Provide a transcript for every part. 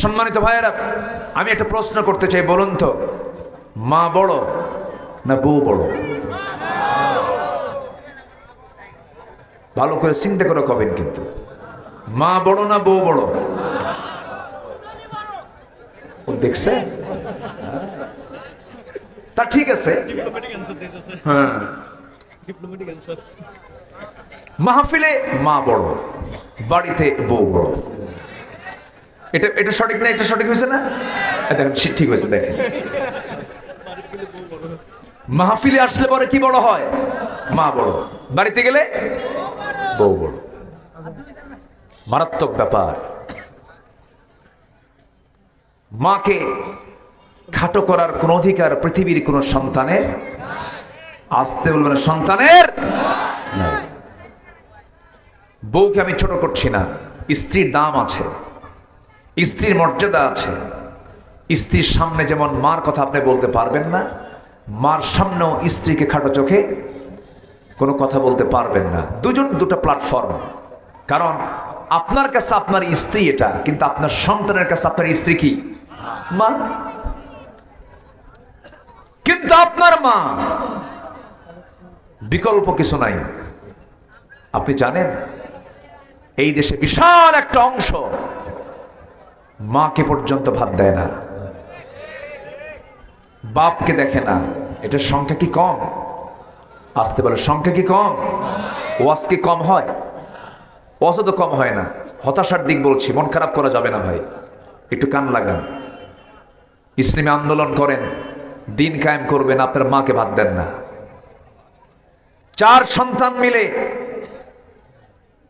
সম্মানিত ভাইয়েরা, আমি একটা প্রশ্ন করতে চাই, বলুন তো, মা বড় না বউ বড়? ভালো করে চিন্তা করে কবেন কিন্তু, মা বড় না বউ বড়? ও দেখছে, তা ঠিক আছে। হ্যাঁ, মাহফিলে মা বড়, বাড়িতে বউ বড়। এটা সঠিক না? এটা সঠিক হয়েছে না? দেখেন ঠিক হয়েছে। দেখেন, মাহফিলে আসলে পরে কি বড় হয়? মা বড়। বাড়িতে গেলে বউ বড়। মারাত্মক ব্যাপার। মাকে খাটো করার কোন অধিকার পৃথিবীর কোন সন্তানের, আসতে বলবেন সন্তানের নাই। বউকে আমি ছোট করছি না, স্ত্রীর দাম আছে, স্ত্রীর মর্যাদা আছে। স্ত্রীর সামনে যেমন মার কথা আপনি বলতে পারবেন না, মার সামনেও স্ত্রীকে খাটো চোখে কোনো কথা বলতে পারবেন না। দুজন দুটো প্ল্যাটফর্ম। কারণ আপনার কাছে আপনার স্ত্রী এটা, কিন্তু আপনার সন্তানের কাছে আপনার স্ত্রী কি? মা। কিন্তু আপনার মা, বিকল্প কিছু নাই। আপনি জানেন এই দেশে বিশাল একটা অংশ মাকে পর্যন্ত ভাত দেয় না, বাপকে দেখে না। এটার সংখ্যা কি কম? আসতে বলে সংখ্যা কি কম? ওয়াজ কি কম হয়? ওয়াজও তো কম হয় না। হতাশার দিক বলছি, মন খারাপ করা যাবে না ভাই, একটু কান লাগান। ইসলামী আন্দোলন করেন, দিন কায়েম করবেন, আপনার মাকে ভাত দেন না। 4 সন্তান মিলে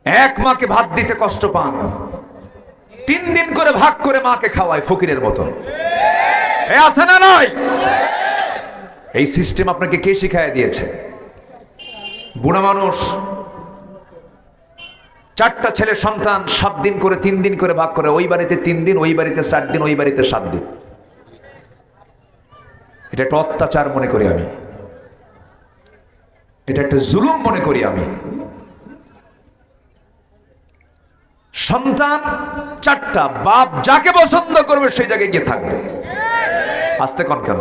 এক মাকে ভাত দিতে কষ্ট পান, 3 দিন করে ভাগ করে মাকে খাওয়ায় ফকিরের মতো। আছে না নয়? এই সিস্টেম আপনাকে কে শিখায় দিয়েছে? বুড়া মানুষ, 4টা ছেলে সন্তান, 7 দিন করে 3 দিন করে ভাগ করে, ওই বাড়িতে 3 দিন, ওই বাড়িতে 4 দিন, ওই বাড়িতে 7 দিন। এটা একটা অত্যাচার মনে করি আমি, এটা একটা জুলুম মনে করি আমি। সন্তান 4টা, বাপ যাকে পছন্দ করবে সেই জায়গায় গিয়ে থাকবে। আসতে কন কেন?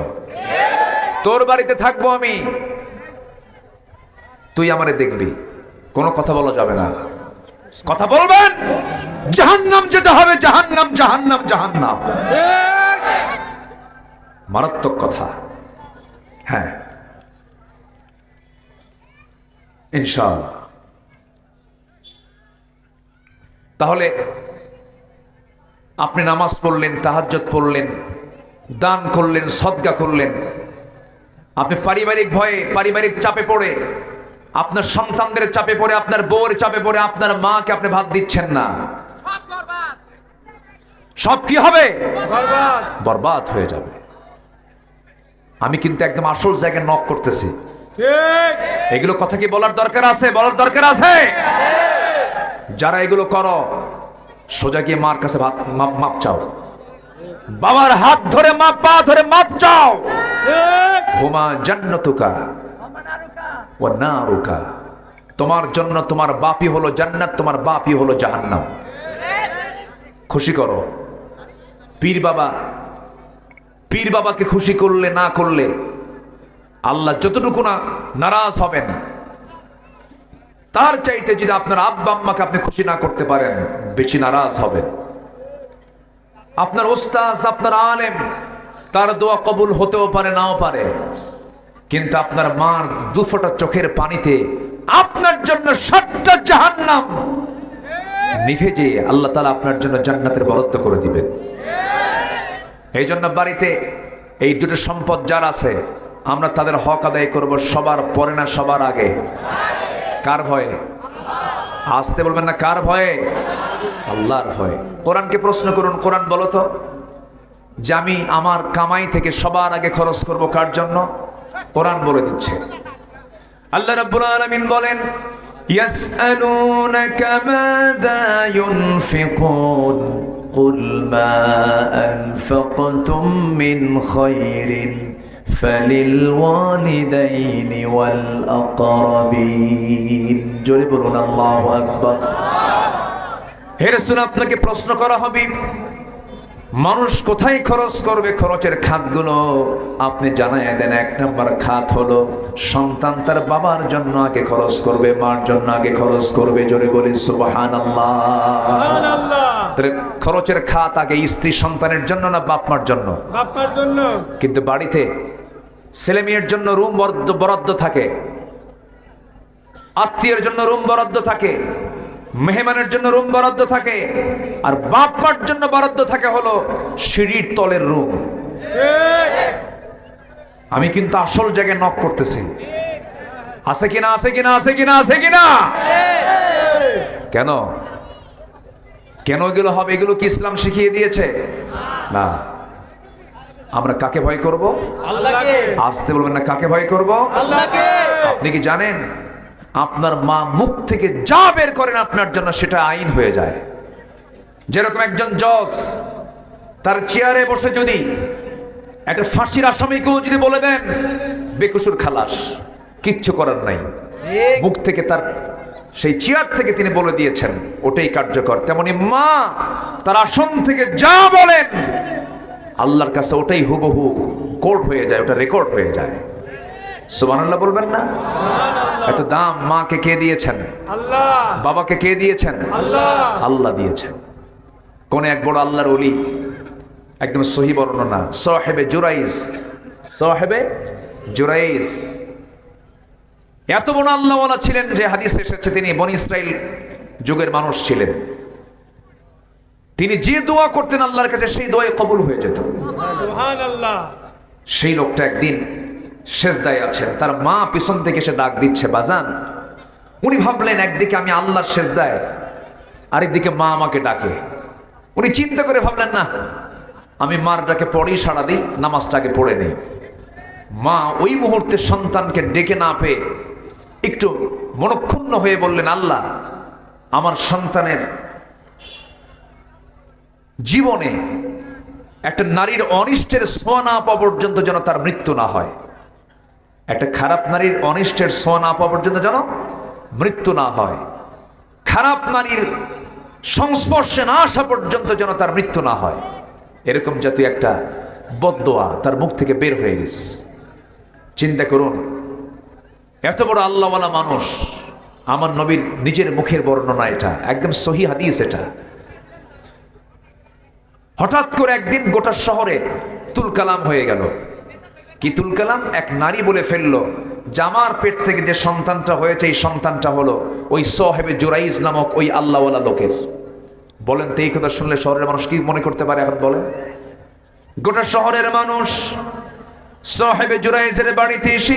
তোর বাড়িতে থাকবো আমি, তুই আমারে দেখবি, কোনো কথা বলা যাবে না। কথা বলবেন, জাহান্নাম যেতে হবে, জাহান্নাম, জাহান্নাম, জাহান্নাম। মারাত্মক কথা। হ্যাঁ, ইনশাআল্লাহ। তাহলে আপনি নামাজ পড়লেন, তাহাজ্জুদ পড়লেন, দান করলেন, সদকা করলেন, আপনি পারিবারিক ভয়ে, পারিবারিক চাপে পড়ে, আপনার সন্তানদের চাপে পড়ে, আপনার বউয়ের চাপে পড়ে আপনার মাকে আপনি ভাত দিচ্ছেন না, সব কি হবে? বরবাদ হয়ে যাবে। আমি কিন্তু একদম আসল জায়গায় নক করতেছি। এগুলো কথা কি বলার দরকার আছে? বলার দরকার আছে। যারা এগুলো করো, সোজা গিয়ে মার কাছে মাপ চাও, বাবার হাত ধরে মাপ, পা ধরে মাপ চাও। হুমা জান্নাতুকা ওয়া নারুকা, তোমার জন্য তোমার বাপই হলো জান্নাত, তোমার বাপই হলো জাহান্নাম। খুশি করো। পীর বাবাকে খুশি করলে না করলে আল্লাহ যতটুকু না নারাজ হবেন, তার চাইতে যদি আপনার আব্বা আম্মাকে আপনি খুশি না করতে পারেন, বেশি নারাজ হবেন। আপনার ওস্তাদ, আপনার আলেম, তার দোয়া কবুল হতেও পারে, নাও পারে, কিন্তু আপনার মার 2 ফোঁটা চোখের পানিতে আপনার জন্য 7টা জাহান্নাম নিভে যেয়ে আল্লাহ তাআলা আপনার জন্য জান্নাতের বরাদ্দ করে দিবেন। এই জন্য বাড়িতে এই 2টো সম্পদ যার আছে, আমরা তাদের হক আদায় করব সবার পরে না সবার আগে? কার ভয়ে? আসতে বলবেন না, কার ভয়ে? আল্লাহর ভয়ে। কোরআনকে প্রশ্ন করুন, কোরআন বলো তো যে আমি আমার কামাই থেকে সবার আগে খরচ করব কার জন্য? কোরআন বলে দিচ্ছে। আল্লাহ রাব্বুল আলামিন বলেন, ইয়াসআলুনাকা মাযা ইউনফিকুন কুল মা আনফাকতুম মিন খায়রিন ফালিল ওয়ালিদাইনি ওয়াল আকরাবিন। জোরে বলুন আল্লাহু আকবার। হে রাসূল, আপনাকে প্রশ্ন করা হবে মানুষ কোথায় খরচ করবে, খরচের খাতগুলো আপনি জানায় দেন। 1 নম্বর খাত হলো সন্তান তার বাবার জন্য আগে খরচ করবে, মার জন্য আগে খরচ করবে। জোরে বলি সুবহানাল্লাহ। তাহলে খরচের খাত আগে স্ত্রী সন্তানের জন্য না বাপ মার জন্য? বাপ মার জন্য। কিন্তু বাড়িতে ছেলে মেয়ের জন্য রুম বরাদ্দ থাকে, আত্মীয়ের জন্য রুম বরাদ্দ থাকে, মেহমানের জন্য রুম বরাদ্দ থাকে, আর বাপ মার জন্য বরাদ্দ থাকে হলো সিঁড়ির তলের রুম। আমি কিন্তু আসল জায়গায় নক করতেছি, আছে কিনা, আছে কিনা, আছে কিনা, আছে কিনা? কেন কেন এগুলো হবে? এগুলো কি ইসলাম শিখিয়ে দিয়েছে? না। আমরা কাকে ভয় করব? আল্লাহকে। আসতে বলবেন না, কাকে ভয় করব? আল্লাহকে। আপনি কি জানেন আপনার মা মুখ থেকে যা বের করেন আপনার জন্য সেটা আইন হয়ে যায়। যেরকম একজন জজ তার চেয়ারে বসে যদি একটা ফাঁসির আসামিকেও যদি বলে দেন বেকসুর খালাস, কিচ্ছু করার নাই, মুখ থেকে তার সেই চেয়ার থেকে তিনি বলে দিয়েছেন, ওটাই কার্যকর। তেমনি মা তার আসন থেকে যা বলেন আল্লাহর কাছে ওটাই হুবহু কোর্ট হয়ে যায়, ওটা রেকর্ড হয়ে যায়। সুবহানাল্লাহ বলবেন না? এত দাম মাকে কে দিয়েছেন? আল্লাহ। বাবাকে কে দিয়েছেন? আল্লাহ। আল্লাহ দিয়েছেন। কোন এক বড় আল্লাহর ওলি, একদম সহি বর্ণনা, সাহেবে জুরাইজ, সাহেবে জুরাইজ এত বড় আল্লাহওয়ালা ছিলেন যে হাদিসে এসেছে তিনি বনি ইসরাইল যুগের মানুষ ছিলেন। তিনি যে দোয়া করতেন আল্লাহর কাছে সেই দোয়াই কবুল হয়ে যেত। সুবহানাল্লাহ। সেই লোকটা একদিন সেজদায় আছেন, তার মা পিছন থেকে এসে ডাক দিচ্ছে, বাজান। উনি ভাবলেন একদিকে আমি আল্লাহর সেজদায়, আরেকদিকে মা আমাকে ডাকে। উনি চিন্তা করে ভাবলেন, না, আমি মার ডাকে পরেই সাড়া দিই, নামাজটাকে পড়ে নেই। মা ওই মুহূর্তে সন্তানকে ডেকে না পেয়ে একটু মনক্ষুণ্ণ হয়ে বললেন, আল্লাহ, আমার সন্তানের জীবনে একটা নারীর অনিষ্টের ছোঁয়া না পাওয়া পর্যন্ত যেন তার মৃত্যু না হয়। একটা খারাপ নারীর অনিষ্টের ছোঁয়া না পাওয়া পর্যন্ত যেন মৃত্যু না হয়। খারাপ নারীর সংস্পর্শে না আসা পর্যন্ত যেন তার মৃত্যু না হয়। এরকম জাতীয় একটা বদদোয়া তার মুখ থেকে বের হয়ে গেছে। চিন্তা করুন, এত বড় আল্লাহওয়ালা মানুষ, আমার নবীর নিজের মুখের বর্ণনা, এটা একদম সহি হাদিস। এটা হঠাৎ করে একদিন গোটা শহরে তুলকালাম হয়ে গেল। কি তুলকালাম? এক নারী বলে ফেললো জামার পেট থেকে যে সন্তানটা হয়েছে এই সন্তানটা হলো ওই সাহেবে জুরাইজ নামক ওই আল্লাহওয়ালা লোকের। বলেন তো এই কথা শুনলে শহরের মানুষ কি মনে করতে পারে? এখন বলেন, গোটা শহরের মানুষ সাহেবে জুরাইজের বাড়িতে এসে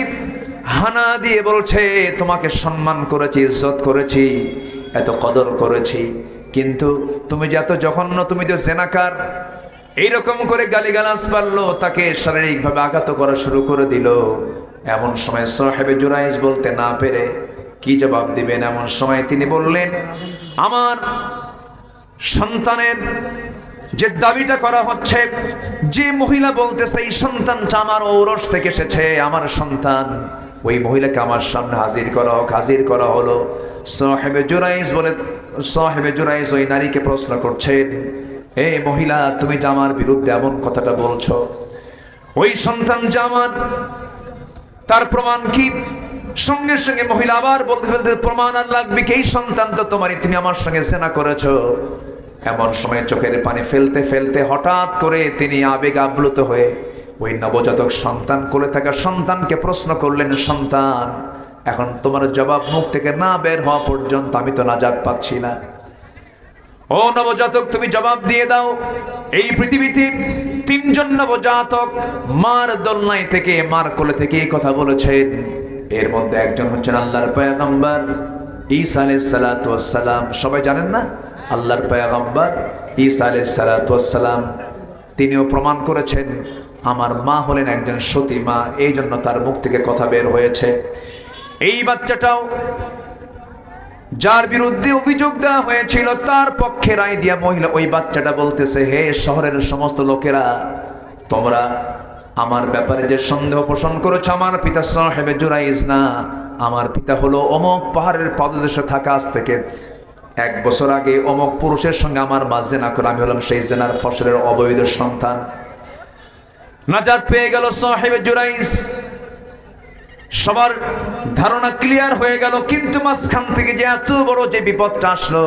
হানা দিয়ে বলছে, তোমাকে সম্মান করেছি, ইজ্জত করেছি, এত কদর করেছি, কিন্তু তুমি যে এত জঘন্য, তুমি তো জেনাকার। এইরকম করে গালিগালাজ পারলো, তাকে শারীরিকভাবে আঘাত করা শুরু করে দিল। এমন সময় সাহেবে জুরাইজ বলতে না পেরে কি জবাব দিবেন, এমন সময় তিনি বললেন, আমার সন্তানের যে দাবিটা করা হচ্ছে, যে মহিলা বলতেছে এই সন্তানটা আমার ঔরস থেকে এসেছে, আমার সন্তান, ওই মহিলাকে আমার সামনে হাজির করা হোক। হাজির করা হলো। সাহেবে জুরাইজ ওই নারীকে প্রশ্ন করছেন, এ মহিলা, তুমি জামার বিরুদ্ধে এমন কথাটা বলছো, ওই সন্তান জামার, তার প্রমাণ কি? সঙ্গে সঙ্গে মহিলা আবার বলতে ফেলতে, প্রমাণ আর লাগবে কি? এই সন্তান তো তোমারই, তুমি আমার সঙ্গে জেনা করেছো। এমন সময় চোখের পানি ফেলতে ফেলতে হঠাৎ করে তিনি আবেগ আপ্লুত হয়ে ওই নবজাতক সন্তান, কোলে থাকা সন্তানকে প্রশ্ন করলেন, সন্তান, এখন তোমার জবাব মুখ থেকে না বের হওয়া পর্যন্ত আমি তো নাজাত পাচ্ছি না। ও নবজাতক, তুমি জবাব দিয়ে দাও। এই পৃথিবীতে 3 জন নবজাতক মার দোলনায় থেকে, মার কোলে থেকে এই কথা বলেছেন। এর মধ্যে একজন হচ্ছেন আল্লাহর পয়গম্বর ঈসা আলাইহিস সালাতু ওয়াস সালাম। সবাই জানেন না? আল্লাহর পয়গম্বর ঈসা আলাইহিস সালাতু ওয়াস সালাম তিনিও প্রমাণ করেছেন আমার মা হলেন একজন সতী মা, এই জন্য তার মুখ থেকে কথা বের হয়েছে। এই বাচ্চাটাও যার বিরুদ্ধে অভিযোগ দেওয়া হয়েছিল তার পক্ষে রায় দিয়া মহিলা ওই বাচ্চাটা বলতেছে, হে শহরের সমস্ত লোকেরা, তোমরা আমার ব্যাপারে যে সন্দেহ পোষণ করেছ, আমার পিতা সাহেবে জুরাইজ না, আমার পিতা হলো অমুক পাহাড়ের পাদদেশে থাকা, আজ থেকে 1 বছর আগে অমুক পুরুষের সঙ্গে আমার মা জেনা করে, আমি হলাম সেই জেনার ফসলের অবৈধ সন্তান। নাজাত পেয়ে গেল সাহেবে জুরাইস, সবার ধারণা ক্লিয়ার হয়ে গেল। কিন্তু মাঝখান থেকে যে এত বড় যে বিপদটা আসলো,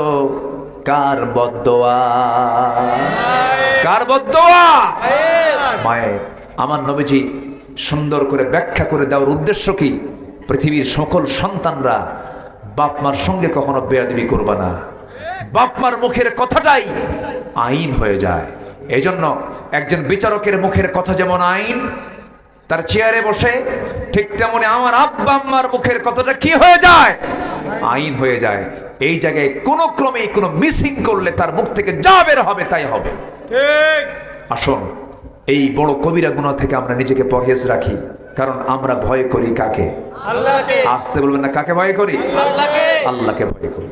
কার বদদোয়া? কার বদদোয়া? মায়ের। আমার নবীজি সুন্দর করে ব্যাখ্যা করে দেওয়ার উদ্দেশ্য কি? পৃথিবীর সকল সন্তানরা বাপ মার সঙ্গে কখনো বেয়াদবি করবে না। বাপ মার মুখের কথাটাই আইন হয়ে যায়। এই জন্য একজন বিচারকের মুখের কথা যেমন আইন, তার চেয়ারে বসে, ঠিক তেমনি আমার আব্বা আম্মার মুখের কথাটা কি হয়ে যায়? আইন হয়ে যায়। এই জায়গায় কোনো ক্রমেই কোনো মিসিং করলে তার মুখ থেকে যা বের হবে তাই হবে। ঠিক। আসুন, এই বড় কবিরা গুনাহ থেকে আমরা নিজেকে পরহেজ রাখি। কারণ আমরা ভয় করি কাকে? আল্লাহকে। আসতে বলবেন না, কাকে ভয় করি? আল্লাহকে। আল্লাহকে ভয় করি।